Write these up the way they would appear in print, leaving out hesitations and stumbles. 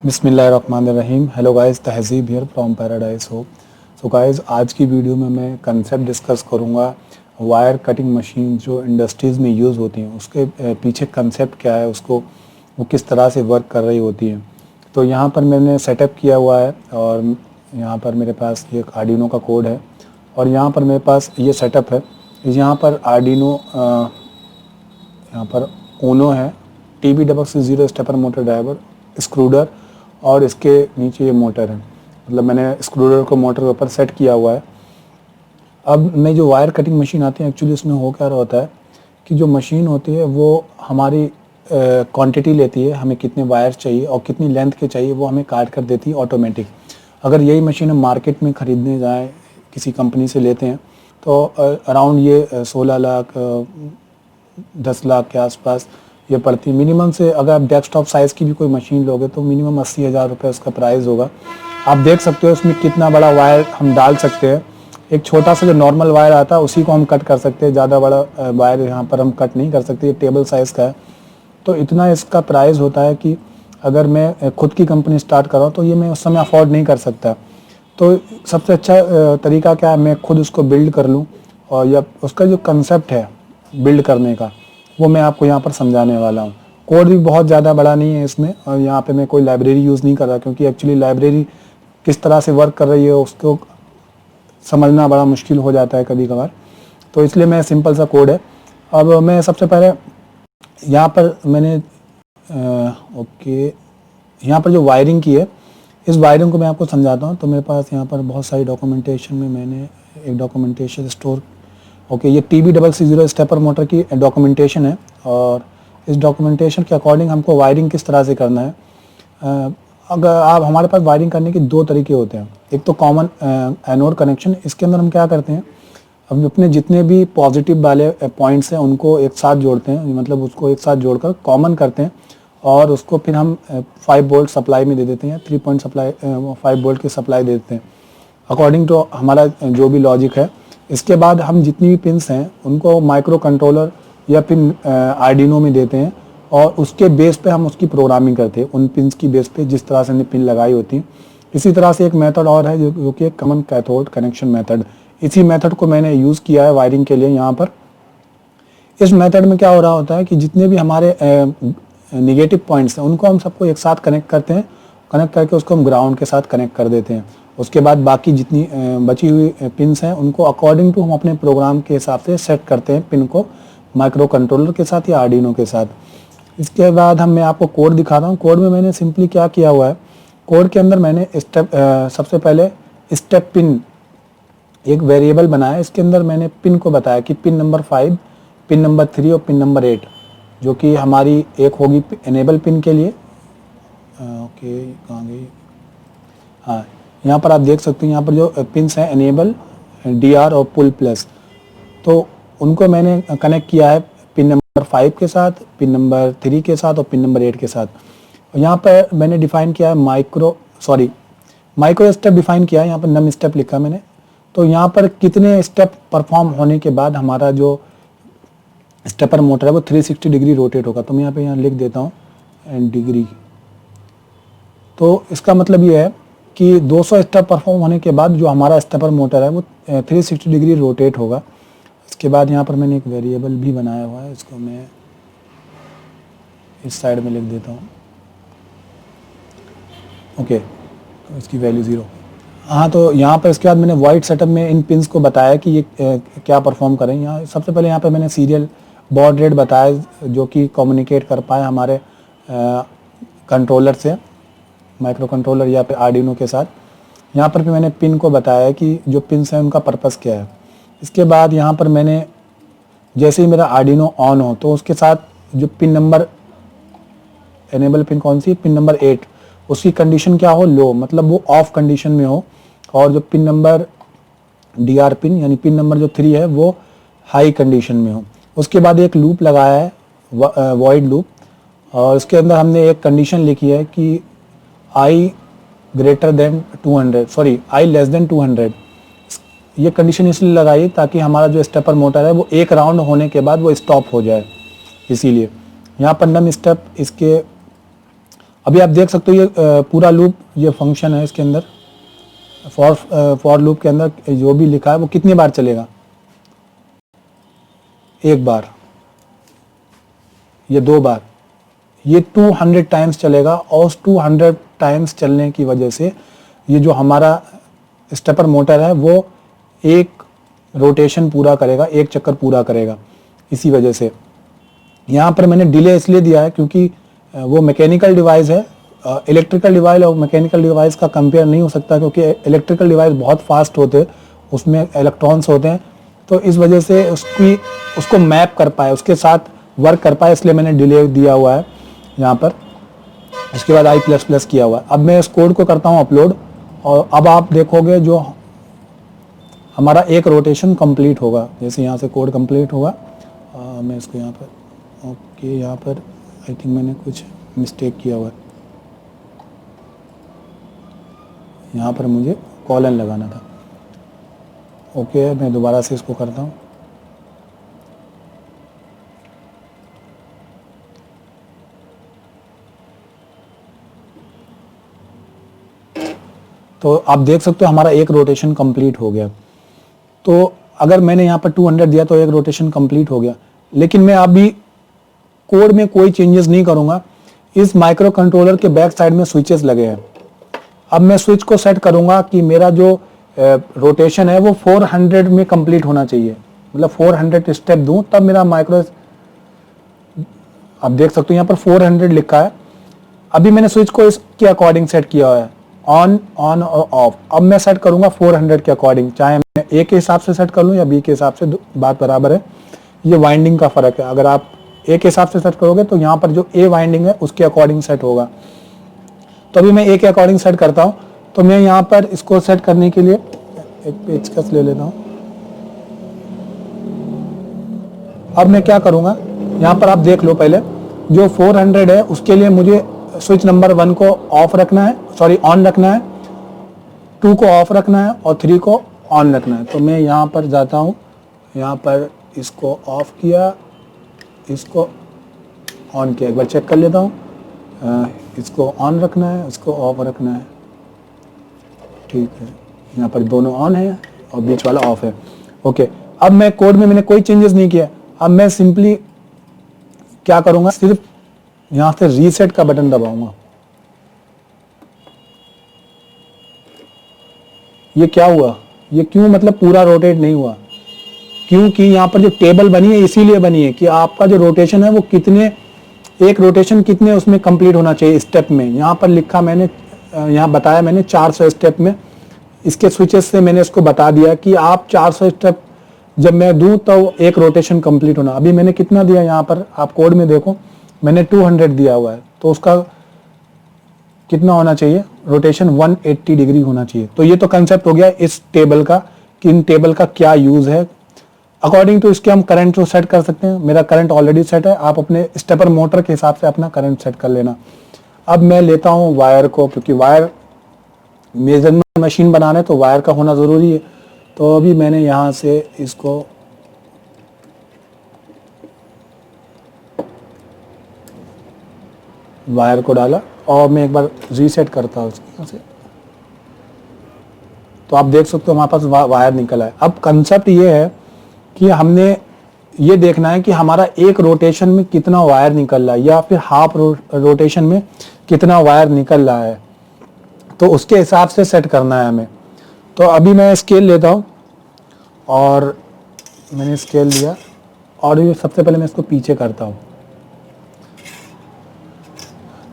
बिस्मिल्लाहिर्रहमानिर्रहीम। Hello guys, तहज़ीब here from paradise hope. So guys, आज की वीडियो में मैं कंसेप्ट डिस्कस करूंगा वायर कटिंग मशीन जो इंडस्ट्रीज़ में यूज़ होती हैं उसके पीछे कंसेप्ट क्या है, उसको वो किस तरह से वर्क कर रही होती हैं। तो यहाँ पर मैंने सेटअप किया हुआ है और यहाँ पर मेरे पास ये आर्डिनो का कोड है और यहाँ पर मेरे पास ये सेटअप है। यहाँ पर आर्डिनो यहाँ पर ओनो है, TB660 स्टेपर मोटर ड्राइवर, स्क्रूडर और इसके नीचे ये मोटर है। मतलब मैंने स्क्रूडर को मोटर के ऊपर सेट किया हुआ है। अब मैं जो वायर कटिंग मशीन आती है एक्चुअली उसमें हो क्या होता है कि जो मशीन होती है वो हमारी क्वांटिटी लेती है, हमें कितने वायर चाहिए और कितनी लेंथ के चाहिए वो हमें काट कर देती है ऑटोमेटिक। अगर यही मशीन हम मार्केट में ख़रीदने जाएँ, किसी कंपनी से लेते हैं तो अराउंड ये 16 लाख 10 लाख के आसपास ये पड़ती है मिनिमम से। अगर आप डेस्कटॉप साइज़ की भी कोई मशीन लोगे तो मिनिमम 80,000 रुपये उसका प्राइस होगा। आप देख सकते हो उसमें कितना बड़ा वायर हम डाल सकते हैं। एक छोटा सा जो नॉर्मल वायर आता है उसी को हम कट कर सकते हैं, ज़्यादा बड़ा वायर यहाँ पर हम कट नहीं कर सकते। ये टेबल साइज़ का है तो इतना इसका प्राइस होता है कि अगर मैं खुद की कंपनी स्टार्ट कर रहा हूँ तो ये मैं उस समय अफोर्ड नहीं कर सकता। तो सबसे अच्छा तरीका क्या है, मैं खुद उसको बिल्ड कर लूँ और या उसका जो कंसेप्ट है बिल्ड करने का वो मैं आपको यहाँ पर समझाने वाला हूँ। कोड भी बहुत ज़्यादा बड़ा नहीं है इसमें और यहाँ पे मैं कोई लाइब्रेरी यूज़ नहीं कर रहा क्योंकि एक्चुअली लाइब्रेरी किस तरह से वर्क कर रही है उसको समझना बड़ा मुश्किल हो जाता है कभी कभार, तो इसलिए मैं सिंपल सा कोड है। अब मैं सबसे पहले यहाँ पर मैंने यहाँ पर जो वायरिंग की है इस वायरिंग को मैं आपको समझाता हूँ। तो मेरे पास यहाँ पर बहुत सारी डॉक्यूमेंटेशन में मैंने एक डॉक्यूमेंटेशन स्टोर ये TB660 स्टेपर मोटर की डॉक्यूमेंटेशन है और इस डॉक्यूमेंटेशन के अकॉर्डिंग हमको वायरिंग किस तरह से करना है। अगर आप हमारे पास वायरिंग करने के दो तरीके होते हैं। एक तो कॉमन एनोड कनेक्शन, इसके अंदर हम क्या करते हैं, हम अपने जितने भी पॉजिटिव वाले पॉइंट्स हैं उनको एक साथ जोड़ते हैं, मतलब उसको एक साथ जोड़कर कॉमन करते हैं और उसको फिर हम 5 वोल्ट सप्लाई में दे देते हैं, 3 पॉइंट सप्लाई 5 वोल्ट की सप्लाई दे देते हैं अकॉर्डिंग टू हमारा जो भी लॉजिक है। इसके बाद हम जितनी भी पिन्स हैं उनको माइक्रो कंट्रोलर या पिन आर्डिनो में देते हैं और उसके बेस पे हम उसकी प्रोग्रामिंग करते हैं, उन पिन्स की बेस पे जिस तरह से हमने पिन लगाई होती हैं। इसी तरह से एक मेथड और है जो कि एक कॉमन कैथोड कनेक्शन मेथड। इसी मेथड को मैंने यूज़ किया है वायरिंग के लिए यहाँ पर। इस मेथड में क्या हो रहा होता है कि जितने भी हमारे निगेटिव पॉइंट्स हैं उनको हम सबको एक साथ कनेक्ट करते हैं, कनेक्ट करके उसको हम ग्राउंड के साथ कनेक्ट कर देते हैं। उसके बाद बाकी जितनी बची हुई पिन्स हैं उनको अकॉर्डिंग टू हम अपने प्रोग्राम के हिसाब से सेट करते हैं पिन को माइक्रो कंट्रोलर के साथ या आर्डिनो के साथ। इसके बाद मैं आपको कोड दिखाता हूँ। कोड में मैंने सिंपली क्या किया हुआ है, कोड के अंदर मैंने सबसे पहले स्टेप पिन एक वेरिएबल बनाया। इसके अंदर मैंने पिन को बताया कि पिन नंबर 5, पिन नंबर 3 और पिन नंबर 8 जो कि हमारी एक होगी एनेबल पिन के लिए। कहाँ गई, हाँ यहाँ पर आप देख सकते हैं यहाँ पर जो पिन्स हैं एनेबल, DR और पुल प्लस, तो उनको मैंने कनेक्ट किया है पिन नंबर 5 के साथ, पिन नंबर 3 के साथ और पिन नंबर 8 के साथ। और यहाँ पर मैंने डिफाइन किया है माइक्रो स्टेप डिफाइन किया है, यहाँ पर नम स्टेप लिखा मैंने। तो यहाँ पर कितने स्टेप परफॉर्म होने के बाद हमारा जो स्टेपर मोटर है वो 360 डिग्री रोटेट होगा। तो मैं यहाँ लिख देता हूँ डिग्री। तो इसका मतलब ये है कि 200 स्टेप परफॉर्म होने के बाद जो हमारा स्टेपर मोटर है वो 360 डिग्री रोटेट होगा। इसके बाद यहाँ पर मैंने एक वेरिएबल भी बनाया हुआ है, इसको मैं इस साइड में लिख देता हूँ। तो इसकी वैल्यू 0। हाँ, तो यहाँ पर इसके बाद मैंने वाइट सेटअप में इन पिन्स को बताया कि ये क्या परफॉर्म करें। यहाँ सबसे पहले यहाँ पर मैंने सीरियल बॉड रेट बताया जो कि कम्युनिकेट कर पाए हमारे कंट्रोलर से, माइक्रो कंट्रोलर या फिर आर्डिनो के साथ। यहाँ पर भी मैंने पिन को बताया कि जो पिन्स हैं उनका पर्पस क्या है। इसके बाद यहाँ पर मैंने जैसे ही मेरा आर्डिनो ऑन हो तो उसके साथ जो पिन नंबर एनेबल पिन कौन सी, पिन नंबर 8, उसकी कंडीशन क्या हो, लो, मतलब वो ऑफ कंडीशन में हो। और जो पिन नंबर DR पिन यानी पिन नंबर जो 3 है वो हाई कंडीशन में हो। उसके बाद एक लूप लगाया है वॉइड लूप और उसके अंदर हमने एक कंडीशन लिखी है कि I लेस देन 200। ये कंडीशन इसलिए लगाई ताकि हमारा जो स्टेपर मोटर है वो एक राउंड होने के बाद वो स्टॉप हो जाए, इसीलिए यहाँ पर नम स्टेप इसके अभी आप देख सकते हो ये पूरा लूप, ये फंक्शन है इसके अंदर, फॉर लूप के अंदर जो भी लिखा है वो कितनी बार चलेगा, एक बार, ये 2 बार, ये 200 टाइम्स चलेगा। और उस 200 टाइम्स चलने की वजह से ये जो हमारा स्टेपर मोटर है वो एक रोटेशन पूरा करेगा, एक चक्कर पूरा करेगा। इसी वजह से यहाँ पर मैंने डिले इसलिए दिया है क्योंकि वो मैकेनिकल डिवाइस है, इलेक्ट्रिकल डिवाइस और मैकेनिकल डिवाइस का कंपेयर नहीं हो सकता, क्योंकि इलेक्ट्रिकल डिवाइस बहुत फास्ट होते हैं, उसमें इलेक्ट्रॉन्स होते हैं, तो इस वजह से उसको मैप कर पाए, उसके साथ वर्क कर पाए, इसलिए मैंने डिले दिया हुआ है यहाँ पर। इसके बाद I++ किया हुआ है। अब मैं इस कोड को करता हूँ अपलोड, और अब आप देखोगे जो हमारा एक रोटेशन कंप्लीट होगा। जैसे यहाँ से कोड कंप्लीट होगा, मैं इसको यहाँ पर, ओके, यहाँ पर आई थिंक मैंने कुछ मिस्टेक किया हुआ है, यहाँ पर मुझे कॉलन लगाना था। ओके, मैं दोबारा से इसको करता हूँ। तो आप देख सकते हो हमारा एक रोटेशन कंप्लीट हो गया। तो अगर मैंने यहाँ पर 200 दिया तो एक रोटेशन कंप्लीट हो गया, लेकिन मैं अभी कोड में कोई चेंजेस नहीं करूँगा। इस माइक्रो कंट्रोलर के बैक साइड में स्विचेस लगे हैं। अब मैं स्विच को सेट करूँगा कि मेरा जो रोटेशन है वो 400 में कंप्लीट होना चाहिए, मतलब 400 स्टेप दूँ तब मेरा माइक्रो, आप देख सकते हो यहाँ पर 400 लिखा है। अभी मैंने स्विच को इसके अकॉर्डिंग सेट किया है, ऑन ऑन और ऑफ। अब मैं सेट करूंगा 400 के अकॉर्डिंग, चाहे मैं ए के हिसाब से सेट कर लूँ या बी के हिसाब से, बात बराबर है। ये वाइंडिंग का फर्क है, अगर आप ए के हिसाब से सेट करोगे तो यहाँ पर जो ए वाइंडिंग है उसके अकॉर्डिंग सेट होगा। तो अभी मैं ए के अकॉर्डिंग सेट करता हूँ। तो मैं यहाँ पर इसको सेट करने के लिए एक पेचकस ले लेता हूँ। अब मैं क्या करूँगा, यहाँ पर आप देख लो, पहले जो 400 है उसके लिए मुझे स्विच नंबर 1 को ऑफ रखना है, सॉरी ऑन रखना है, 2 को ऑफ रखना है और 3 को ऑन रखना है। तो मैं यहाँ पर जाता हूँ, यहाँ पर इसको ऑफ किया, इसको ऑन किया, एक बार चेक कर लेता हूँ। इसको ऑन रखना है, इसको ऑफ रखना है, ठीक है। यहाँ पर दोनों ऑन है और बीच वाला ऑफ है। ओके, अब मैं कोड में मैंने कोई चेंजेस नहीं किया। अब मैं सिंपली क्या करूँगा, सिर्फ यहाँ से रीसेट का बटन दबाऊंगा। ये क्या हुआ, ये क्यों मतलब पूरा रोटेट नहीं हुआ, क्योंकि यहाँ पर जो टेबल बनी है इसीलिए बनी है कि आपका जो रोटेशन है वो कितने, एक रोटेशन कितने उसमें कंप्लीट होना चाहिए स्टेप में। यहाँ पर लिखा मैंने, यहाँ बताया मैंने 400 स्टेप में। इसके स्विचेस से मैंने इसको बता दिया कि आप 400 स्टेप जब मैं दूं तो एक रोटेशन कंप्लीट होना। अभी मैंने कितना दिया, यहाँ पर आप कोड में देखो, मैंने 200 दिया हुआ है, तो उसका कितना होना चाहिए, रोटेशन 180 डिग्री होना चाहिए। तो ये तो कंसेप्ट हो गया इस टेबल का कि इन टेबल का क्या यूज है। अकॉर्डिंग टू इसके हम करंट को सेट कर सकते हैं। मेरा करंट ऑलरेडी सेट है, आप अपने स्टेपर मोटर के हिसाब से अपना करंट सेट कर लेना। अब मैं लेता हूँ वायर को, क्योंकि वायर मेजरमेंट मशीन बनाना है तो वायर का होना ज़रूरी है। तो अभी मैंने यहाँ से इसको वायर को डाला और मैं एक बार रीसेट करता हूँ यहाँ से, तो आप देख सकते हो हमारे पास वायर निकला है। अब कंसेप्ट ये है कि हमने ये देखना है कि हमारा एक रोटेशन में कितना वायर निकल रहा है या फिर हाफ रोटेशन में कितना वायर निकल रहा है, तो उसके हिसाब से सेट करना है हमें। तो अभी मैं स्केल लेता हूँ और मैंने स्केल लिया और ये सबसे पहले मैं इसको पीछे करता हूँ।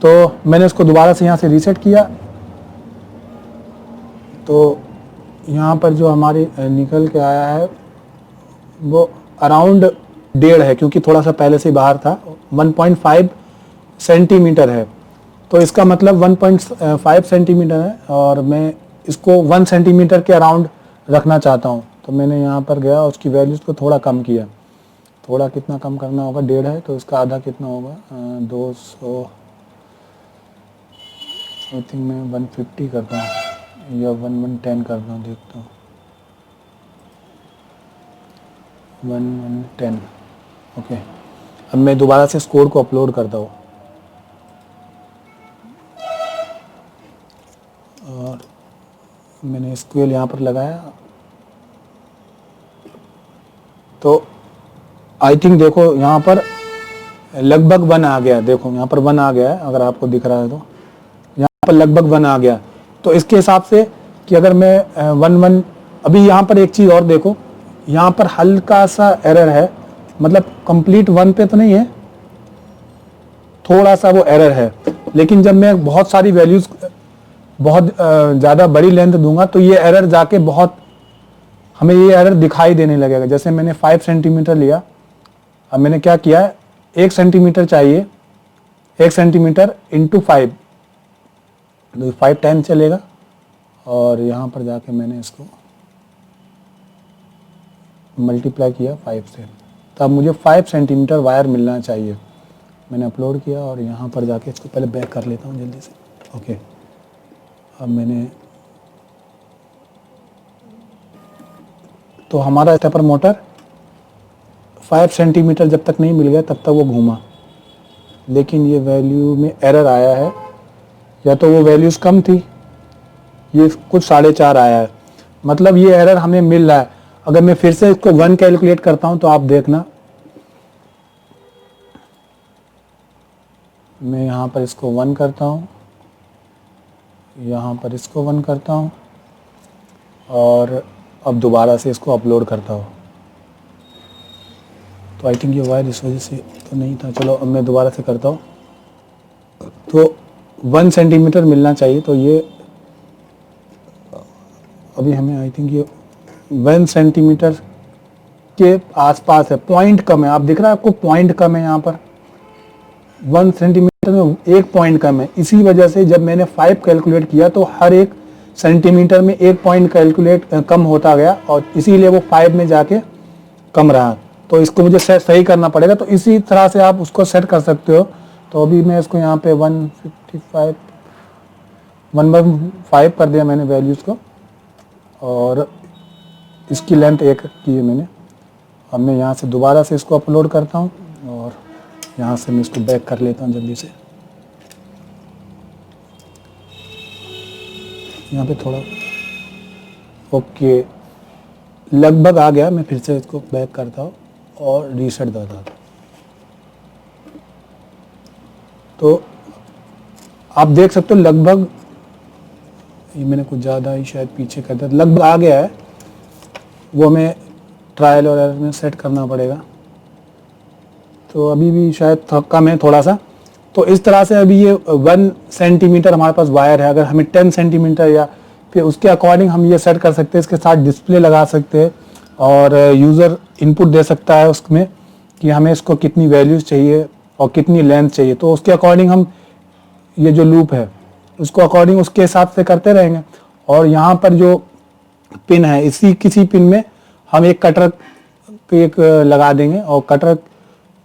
तो मैंने इसको दोबारा से यहाँ से रीसेट किया, तो यहाँ पर जो हमारी निकल के आया है वो अराउंड 1.5 है, क्योंकि थोड़ा सा पहले से बाहर था। 1.5 सेंटीमीटर है, तो इसका मतलब 1.5 सेंटीमीटर है और मैं इसको 1 सेंटीमीटर के अराउंड रखना चाहता हूँ। तो मैंने यहाँ पर गया, उसकी वैल्यूज को थोड़ा कम किया। थोड़ा कितना कम करना होगा, 1.5 है तो इसका आधा कितना होगा, 200, आई थिंक मैं 150 करता हूँ या 110 करता हूँ, देखता हूँ 110। ओके, अब मैं दोबारा से इस कोड को अपलोड करता हूँ। मैंने SQL यहाँ पर लगाया तो आई थिंक देखो यहाँ पर लगभग 1 आ गया, देखो यहाँ पर 1 आ गया है, अगर आपको दिख रहा है तो यहाँ पर लगभग 1 आ गया। तो इसके हिसाब से कि अगर मैं 1 अभी यहाँ पर एक चीज़ और देखो, यहाँ पर हल्का सा एरर है, मतलब कंप्लीट 1 पे तो नहीं है, थोड़ा सा वो एरर है। लेकिन जब मैं बहुत सारी वैल्यूज बहुत ज़्यादा बड़ी लेंथ दूंगा तो ये एरर जाके बहुत हमें ये एरर दिखाई देने लगेगा। जैसे मैंने 5 सेंटीमीटर लिया, अब मैंने क्या किया है, 1 सेंटीमीटर चाहिए, 1 सेंटीमीटर इंटू 5, तो 5 टाइम चलेगा। और यहाँ पर जाके मैंने इसको मल्टीप्लाई किया 5 से, तब मुझे 5 सेंटीमीटर वायर मिलना चाहिए। मैंने अपलोड किया और यहाँ पर जाके इसको पहले बैक कर लेता हूँ जल्दी से। ओके, अब मैंने तो हमारा स्टेपर मोटर 5 सेंटीमीटर जब तक नहीं मिल गया तब तक वो घूमा, लेकिन ये वैल्यू में एरर आया है, या तो वो वैल्यूज़ कम थी, ये कुछ 4.5 आया है, मतलब ये एरर हमें मिल रहा है। अगर मैं फिर से इसको 1 कैलकुलेट करता हूँ तो आप देखना, मैं यहाँ पर इसको 1 करता हूँ, यहाँ पर इसको 1 करता हूँ और अब दोबारा से इसको अपलोड करता हूँ। तो आई थिंक ये वायर इस वजह से तो नहीं था, चलो अब मैं दोबारा से करता हूँ। तो 1 सेंटीमीटर मिलना चाहिए, तो ये अभी हमें आई थिंक ये 1 सेंटीमीटर के आसपास है, पॉइंट कम है, आप दिख रहा है आपको पॉइंट कम है, यहाँ पर 1 सेंटीमीटर में 1 पॉइंट कम है। इसी वजह से जब मैंने 5 कैलकुलेट किया तो हर एक सेंटीमीटर में 1 पॉइंट कैलकुलेट कम होता गया और इसीलिए वो 5 में जाके कम रहा। तो इसको मुझे सही करना पड़ेगा, तो इसी तरह से आप उसको सेट कर सकते हो। तो अभी मैं इसको यहाँ पे 1/5 कर दिया मैंने वैल्यूज़ को, और इसकी लेंथ 1 की है मैंने। अब मैं यहाँ से दोबारा से इसको अपलोड करता हूँ और यहाँ से मैं इसको बैक कर लेता हूँ जल्दी से। यहाँ पे थोड़ा ओके लगभग आ गया, मैं फिर से इसको बैक करता हूँ और रीसेट देता हूँ। तो आप देख सकते हो लगभग, ये मैंने कुछ ज़्यादा ही शायद पीछे कर दिया, लगभग आ गया है, वो हमें ट्रायल और एरर में सेट करना पड़ेगा। तो अभी भी शायद कम है थोड़ा सा। तो इस तरह से अभी ये 1 सेंटीमीटर हमारे पास वायर है, अगर हमें 10 सेंटीमीटर या फिर उसके अकॉर्डिंग हम ये सेट कर सकते हैं। इसके साथ डिस्प्ले लगा सकते हैं और यूज़र इनपुट दे सकता है उसमें कि हमें इसको कितनी वैल्यूज़ चाहिए और कितनी लेंथ चाहिए। तो उसके अकॉर्डिंग हम ये जो लूप है उसको अकॉर्डिंग उसके हिसाब से करते रहेंगे। और यहाँ पर जो पिन है, इसी किसी पिन में हम एक कटर एक लगा देंगे और कटर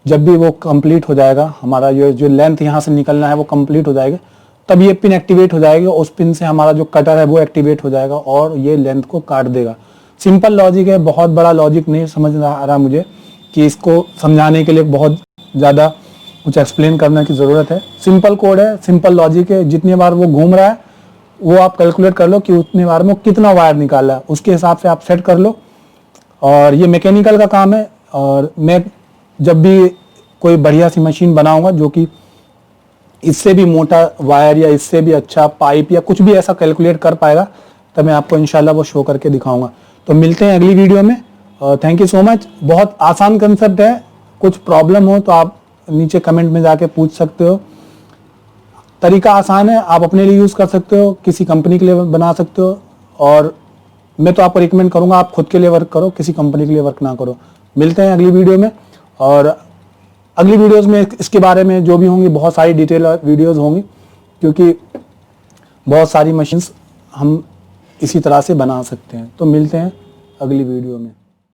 जब भी वो कंप्लीट हो जाएगा, हमारा ये जो लेंथ यहाँ से निकलना है वो कंप्लीट हो जाएगा, तब ये पिन एक्टिवेट हो जाएगी। उस पिन से हमारा जो कटर है वो एक्टिवेट हो जाएगा और ये लेंथ को काट देगा। सिंपल लॉजिक है, बहुत बड़ा लॉजिक नहीं समझ आ रहा मुझे कि इसको समझाने के लिए बहुत ज़्यादा कुछ एक्सप्लेन करने की ज़रूरत है। सिंपल कोड है, सिंपल लॉजिक है, जितनी बार वो घूम रहा है वो आप कैलकुलेट कर लो कि उतनी बार में कितना वायर निकाला है, उसके हिसाब से आप सेट कर लो। और ये मैकेनिकल का काम है, और मैं जब भी कोई बढ़िया सी मशीन बनाऊंगा जो कि इससे भी मोटा वायर या इससे भी अच्छा पाइप या कुछ भी ऐसा कैलकुलेट कर पाएगा, तब मैं आपको इंशाल्लाह वो शो करके दिखाऊंगा। तो मिलते हैं अगली वीडियो में। Thank you so much. बहुत आसान कंसेप्ट है, कुछ प्रॉब्लम हो तो आप नीचे कमेंट में जाके पूछ सकते हो। तरीका आसान है, आप अपने लिए यूज़ कर सकते हो, किसी कंपनी के लिए बना सकते हो। और मैं तो आपको रिकमेंड करूंगा आप खुद के लिए वर्क करो, किसी कंपनी के लिए वर्क ना करो। मिलते हैं अगली वीडियो में, और अगली वीडियोस में इसके बारे में जो भी होंगी बहुत सारी डिटेल वीडियोस होंगी, क्योंकि बहुत सारी मशीन्स हम इसी तरह से बना सकते हैं। तो मिलते हैं अगली वीडियो में।